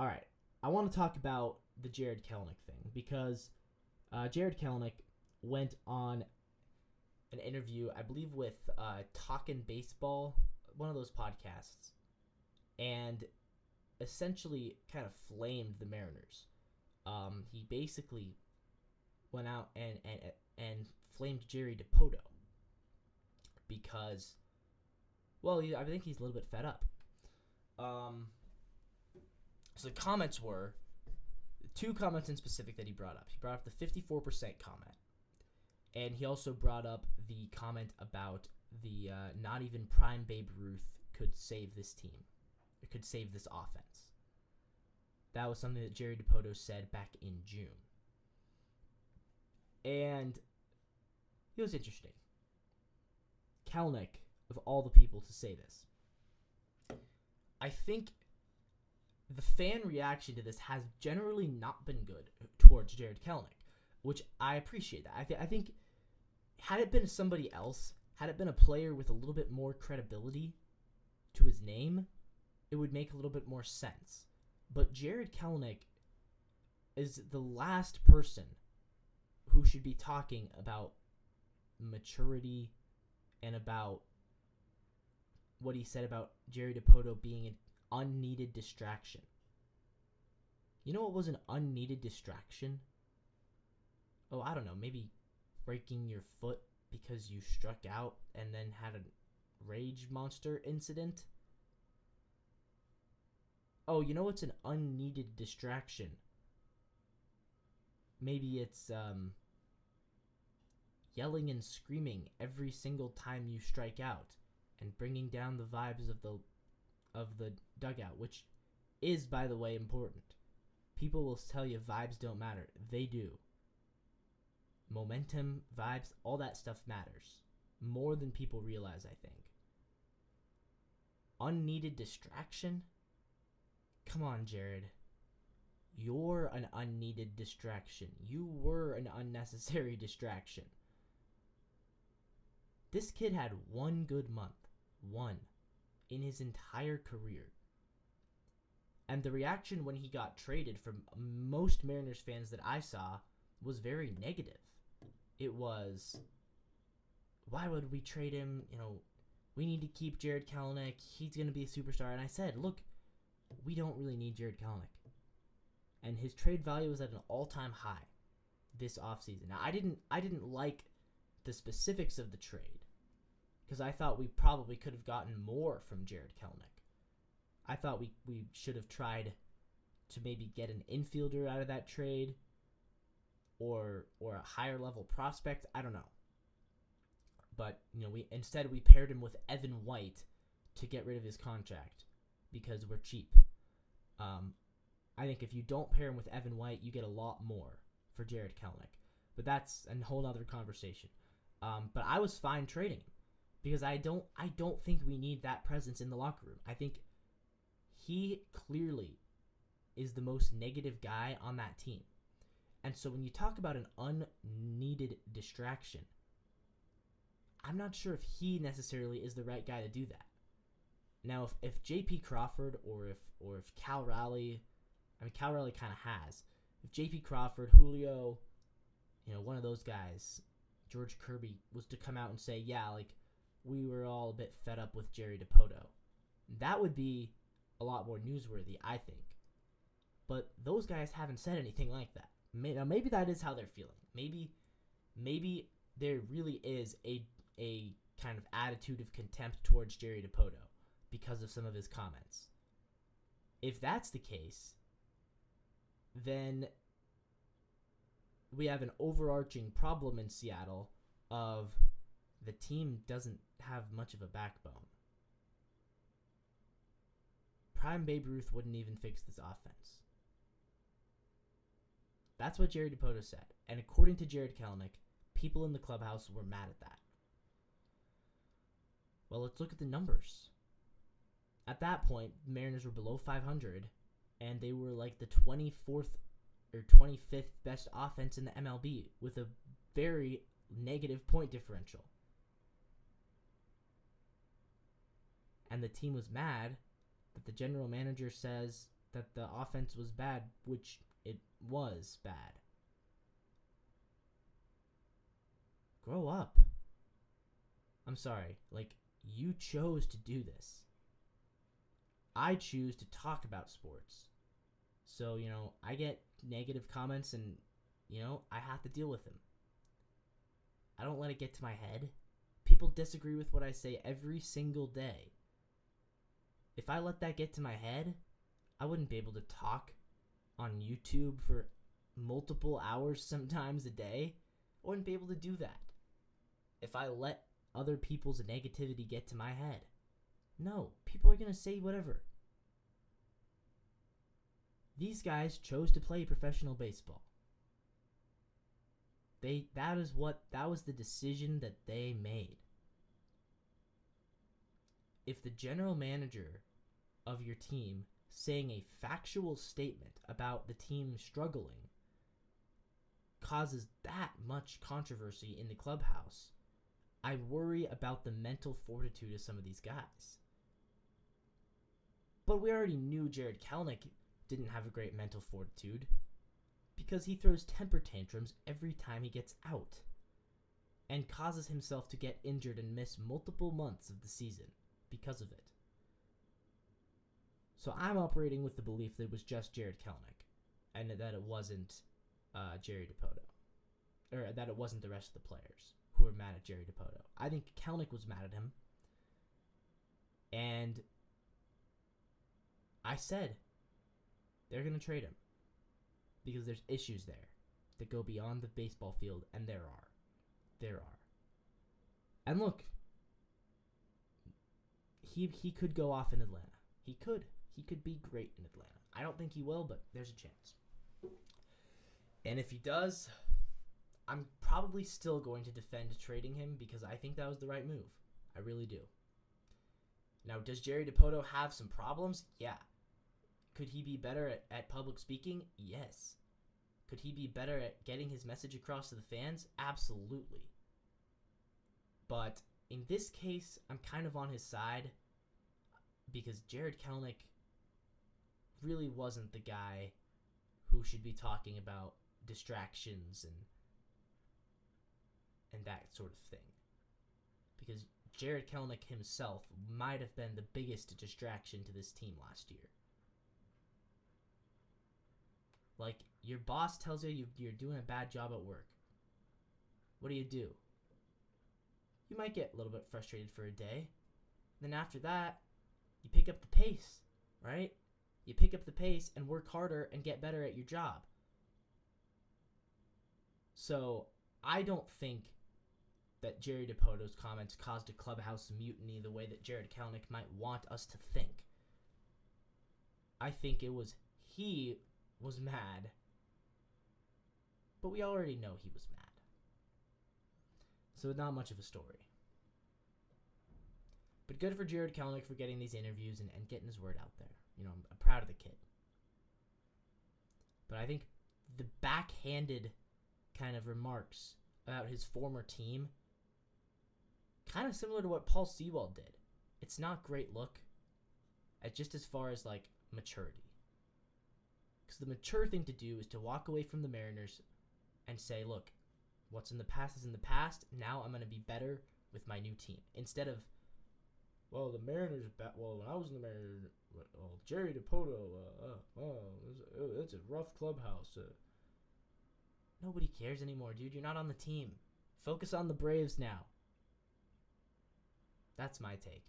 All right. I want to talk about the Jared Kelenic thing because Jared Kelenic went on an interview, I believe, with Talkin' Baseball, one of those podcasts, and essentially kind of flamed the Mariners. He basically went out and flamed Jerry Dipoto because, well, I think he's a little bit fed up. So the comments were two comments in specific that he brought up. He brought up the 54% comment, and he also brought up the comment about the not even prime Babe Ruth could save this team. It could save this offense. That was something that Jerry Dipoto said back in June. And it was interesting. Kelenic, of all the people to say this, I think the fan reaction to this has generally not been good towards Jared Kelenic, which I appreciate that. I think had it been somebody else, had it been a player with a little bit more credibility to his name, it would make a little bit more sense. But Jared Kelenic is the last person who should be talking about maturity and about what he said about Jerry Dipoto being an unneeded distraction. You know what was an unneeded distraction? Oh, I don't know, maybe breaking your foot because you struck out and then had a rage monster incident? Oh, you know what's an unneeded distraction? Maybe it's yelling and screaming every single time you strike out and bringing down the vibes of the dugout, which is, by the way, important. People will tell you vibes don't matter. They do. Momentum, vibes, all that stuff matters. More than people realize, I think. Unneeded distraction? Come on, Jared. You're an unneeded distraction. You were an unnecessary distraction. This kid had one good month. One. In his entire career. And the reaction when he got traded from most Mariners fans that I saw was very negative. It was, why would we trade him? You know, we need to keep Jared Kelenic. He's going to be a superstar. And I said, look, we don't really need Jared Kelenic. And his trade value was at an all-time high this offseason. Now, I didn't like the specifics of the trade because I thought we probably could have gotten more from Jared Kelenic. I thought we should have tried to maybe get an infielder out of that trade or a higher level prospect. I don't know. But, you know, we paired him with Evan White to get rid of his contract because we're cheap. I think if you don't pair him with Evan White, you get a lot more for Jared Kelenic. But that's a whole other conversation. But I was fine trading him because I don't think we need that presence in the locker room. I think he clearly is the most negative guy on that team. And so when you talk about an unneeded distraction, I'm not sure if he necessarily is the right guy to do that. Now, if J.P. Crawford or if Cal Raleigh, Cal Raleigh kind of has. If J.P. Crawford, Julio, you know, one of those guys, George Kirby, was to come out and say, yeah, like, we were all a bit fed up with Jerry Dipoto, that would be a lot more newsworthy, I think. But those guys haven't said anything like that. Now, maybe that is how they're feeling. Maybe there really is a kind of attitude of contempt towards Jerry Dipoto because of some of his comments. If that's the case, then we have an overarching problem in Seattle of the team doesn't have much of a backbone. Prime Babe Ruth wouldn't even fix this offense. That's what Jerry Dipoto said. And according to Jared Kelenic, people in the clubhouse were mad at that. Well, let's look at the numbers. At that point, the Mariners were below 500, and they were like the 24th or 25th best offense in the MLB with a very negative point differential. And the team was mad that the general manager says, that the offense was bad, which it was bad. Grow up. I'm sorry. Like, you chose to do this. I choose to talk about sports. So, I get negative comments and, I have to deal with them. I don't let it get to my head. People disagree with what I say every single day. If I let that get to my head, I wouldn't be able to talk on YouTube for multiple hours sometimes a day. I wouldn't be able to do that if I let other people's negativity get to my head. No, people are going to say whatever. These guys chose to play professional baseball. That was the decision that they made. If the general manager of your team saying a factual statement about the team struggling causes that much controversy in the clubhouse, I worry about the mental fortitude of some of these guys. But we already knew Jared Kelenic didn't have a great mental fortitude because he throws temper tantrums every time he gets out and causes himself to get injured and miss multiple months of the season because of it. So I'm operating with the belief that it was just Jared Kelenic and that it wasn't Jerry Dipoto, or that it wasn't the rest of the players who were mad at Jerry Dipoto. I think Kelenic was mad at him, and I said they're going to trade him because there's issues there that go beyond the baseball field, and there are. And look, he could go off in Atlanta. He could be great in Atlanta. I don't think he will, but there's a chance. And if he does, I'm probably still going to defend trading him because I think that was the right move. I really do. Now, does Jerry Dipoto have some problems? Yeah. Could he be better at public speaking? Yes. Could he be better at getting his message across to the fans? Absolutely. But in this case, I'm kind of on his side because Jared Kelenic really wasn't the guy who should be talking about distractions and that sort of thing. Because Jared Kelenic himself might have been the biggest distraction to this team last year. Like, your boss tells you you're doing a bad job at work. What do? You might get a little bit frustrated for a day. Then after that, you pick up the pace, right? You pick up the pace and work harder and get better at your job. So, I don't think that Jerry Dipoto's comments caused a clubhouse mutiny the way that Jared Kelenic might want us to think. I think he was mad, but we already know he was mad. So not much of a story. But good for Jared Kelenic for getting these interviews and getting his word out there. I'm proud of the kid. But I think the backhanded kind of remarks about his former team, kind of similar to what Paul Sewald did. It's not great look, just as far as like maturity. Because the mature thing to do is to walk away from the Mariners and say, look, what's in the past is in the past. Now I'm going to be better with my new team. Instead of, well, the Mariners, when I was in the Mariners, Jerry Dipoto, it's a rough clubhouse. Nobody cares anymore, dude. You're not on the team. Focus on the Braves now. That's my take.